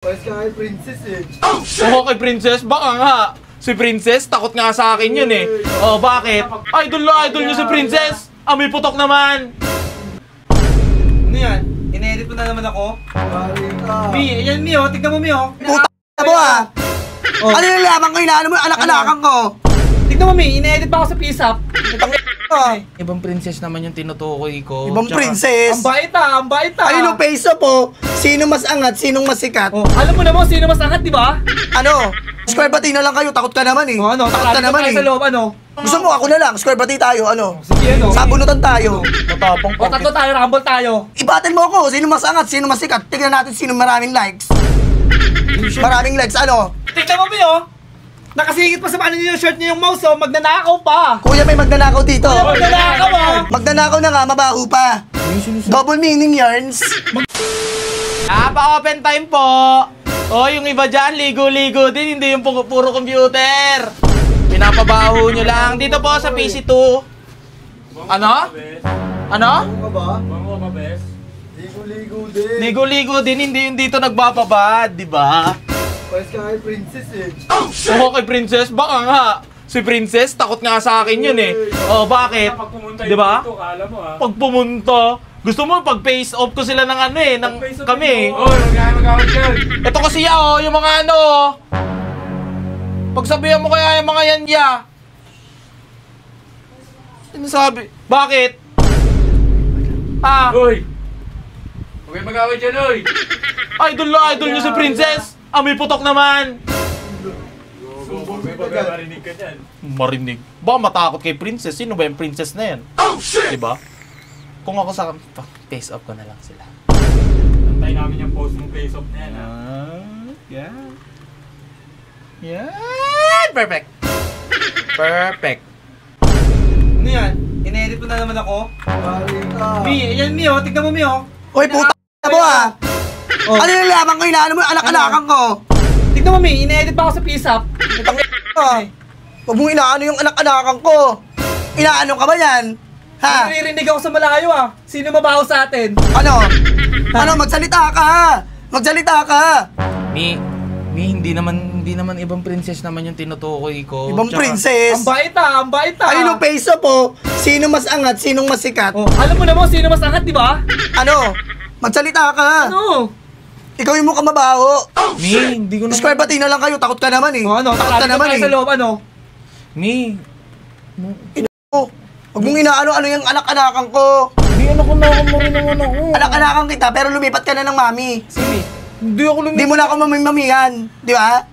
Pwes ka kay Princess eh. Oo, kay Princess? Baka nga. Si Princess, takot nga sa akin yun eh. Oh, bakit? Idol na idol nyo si Princess. May putok naman. Ano yan? In-edit mo na naman ako? Galing ka. Mi, yan Mi oh. Tignan mo Mi oh. Puta mo ah! Oh. Ano nalaman ko, inaano mo, anak-anakan ko? Tignan mo Mi, in-edit pa ako sa PSAP. Ibang princess naman yung tinutukoy ko. Ibang Tsaka, princess. Ang bait ah, ang bait ah. Ayun yung face up po. Sino mas angat, sinong mas sikat? Oh, alam mo naman sino mas angat, di ba? Ano? Square bati na lang kayo, takot ka naman eh. Oh, ano? Takot ka naman eh. Sa loob, ano? Gusto mo ako na lang, square bati tayo, ano? Sige, ano? Sabunutan tayo. matapang O, tatlo tayo, rumble tayo. Ibatin mo ako, sino mas angat, sino mas sikat. Tignan natin sino maraming likes. Maraming likes, ano? Tignan mo Mi oh. Nakasingit pa sa paano niyo yung shirt niyo yung mouse oh. Magnanakaw pa. Kuya, may magnanakaw dito. Magnanakaw oh. Magnanakaw na nga, mabaho pa. Double meaning yarns. Pa-open time po. Oh, yung iba dyan, ligo-ligo din. Hindi yung puro computer. Pinapabaho nyo lang. Dito po sa PC2. Ano? Ano? Ano ka ba? Ligo-ligo din. Ligo-ligo din. Hindi yung dito nagbababad, di ba? Pwes ka kay Princess eh. Oo, kay Princess? Baka nga. Si Princess, takot nga sa akin yun eh. Oh, bakit? Di ba? Pag pumunta, gusto mo pag face off ko sila ng ano eh, ng kami eh. Oo, nag-awag yan. Ito kasi yung mga ano. Pagsabihan mo kaya yung mga yan sinasabi, bakit? Uy! Huwag kayo mag-away dyan, uy! Idol na idol nyo si Princess. May putok naman. May pag-marinig ka dyan. Marinig. Baka matakot kay Princess. Sino ba yung Princess na yan? Diba? Kung ako sa face off ko na lang sila. Antay namin yung post mong face off na yan, ha? Yeah. Yeah. Perfect. Perfect. Ano yan? In-edit mo na naman ako? Galing ka. Mi, yan Mi oh. Tignan mo Mi oh. Uy, puta mo ah! Oh. Ano nalaman ko, inaano mo, anak-anakan ko? Tignan mo Mi, in-edit pa ako sa PSAP. Huwag mong inaano yung anak-anakan ko. Inaano ka ba yan? Ha? Naririnig ako sa malayo ah. Sino mabaho sa atin? Ano? Ano, magsalita ka! Magsalita ka! Mi, hindi naman ibang princess naman yung tinutukoy ko. Ibang Tsaka, princess. Ang bait ah, ang bait ah. Ayun yung face up po. Sino mas angat, sinong mas sikat? Oh, alam mo naman sino mas angat, di ba? Ano? Magsalita ka! Ano? Ikaw yung mukhang mabaho. Mi, hindi ko na... Square bati na lang kayo, takot ka naman eh. Oh, ano? Takot ka naman eh. Sa loob, ano? Mi, Oh, huwag mong inaano-ano yung anak-anakan ko. hindi anak ko mo rin naman ako. Anak-anakan kita, pero lumipat ka na ng mami. Sige. Hindi ako Hindi mo na ako mamimamihan, di ba?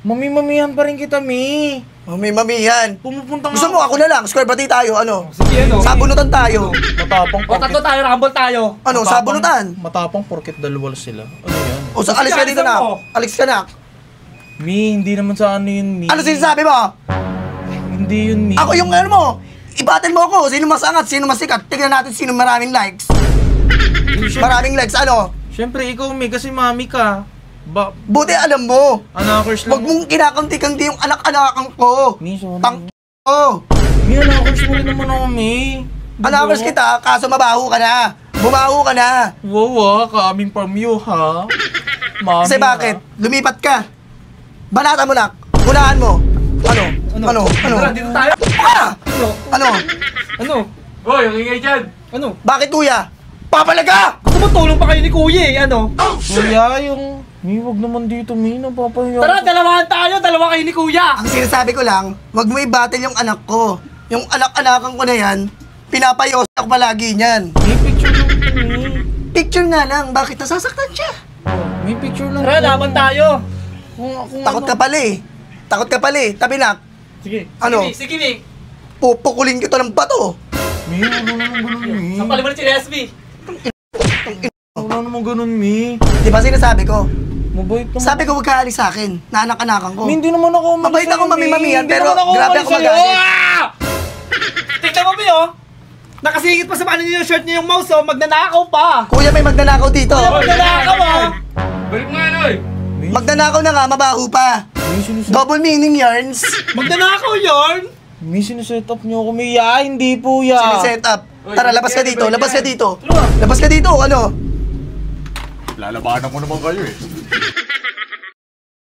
Mami-mamihan pa rin kita, Mi. Mamimamihan. Pumupunta nga. Gusto mo ako na lang, square bati tayo, ano? Sige, ano? Sabunutan tayo. Matapang O, tatlo tayo, rumble tayo. Ano, sabunutan? Matapang porket dalawa sila. Ano yan? O, sa alis ka dito na. Alis ka na. Mi, hindi naman sa ano yun, Mi. Ano sinasabi mo? Hindi yun, Mi. Ako yung ano mo. Ibatin mo ako. Sino mas angat, sino mas sikat. Tignan natin sino maraming likes. Maraming likes, ano? Siyempre, ikaw, Mi, kasi mami ka. Buti alam mo. Anakers lang. Huwag mong kinakamti-kamti yung anak-anakan ko. Mi, sorry. Tang ko. Mi, anakers mo rin naman ako, Mi. Anakers kita, kaso mabaho ka na. Bumaho ka na. Wow, coming from you, ha? Mami, Kasi bakit? Lumipat ka. Banata mo nak. Unahan mo. Ano? Ano? Ano? Tara, dito tayo. Ah! Ano? Ano? Ano? Uy, ang ingay dyan! Ano? Bakit kuya? Papalaga! Gusto mo tulong pa kayo ni Kuya eh, ano? Kuya, yung... Mi, wag naman dito, Mi. Napapahiya. Tara, dalawahan tayo, dalawa kayo ni Kuya. Ang sinasabi ko lang, wag mo i-battle yung anak ko. Yung anak-anakan ko na yan, pinapayos ako palagi niyan. May picture lang ito, Mi. Picture nga lang, bakit nasasaktan siya? May picture lang Tara, ito. laban tayo. Kung Takot ka pala eh. Takot ka pala eh. Tabi nak, Sige. Ano? Sige, sige. pupukulin kita ng bato. Mi, wala naman ganun, Mi. Sampalin mo na si Lesby. Wala naman ganun, Mi. Di ba sinasabi ko? Mabait naman. Sabi ko huwag ka alis sa akin, na anak-anakan ko. Mi, hindi naman ako umalis Mabait ako sa'yo, Mi. mamimamihan, Hindi pero naman ako grabe umalis ako sa'yo. magalit. Ah! Tignan mo, Mi, oh. Nakasingit pa sa paano niyo yung shirt niyo yung mouse, oh. Magnanakaw pa. Kuya, may magnanakaw dito. Magnanakaw, oh. Balik mo yan, uy! Magnanakaw na nga, mabaho pa. Mi, sinuset Double meaning yarns. Magnanakaw yarn. Mi, sinuset up niyo ako, Mi. Ya, hindi po, ya. Siniset up. Tara, labas ka Uy, dito, yan, labas ka yan. dito. Labas ka dito, ano? Lalabanan ko naman kayo eh.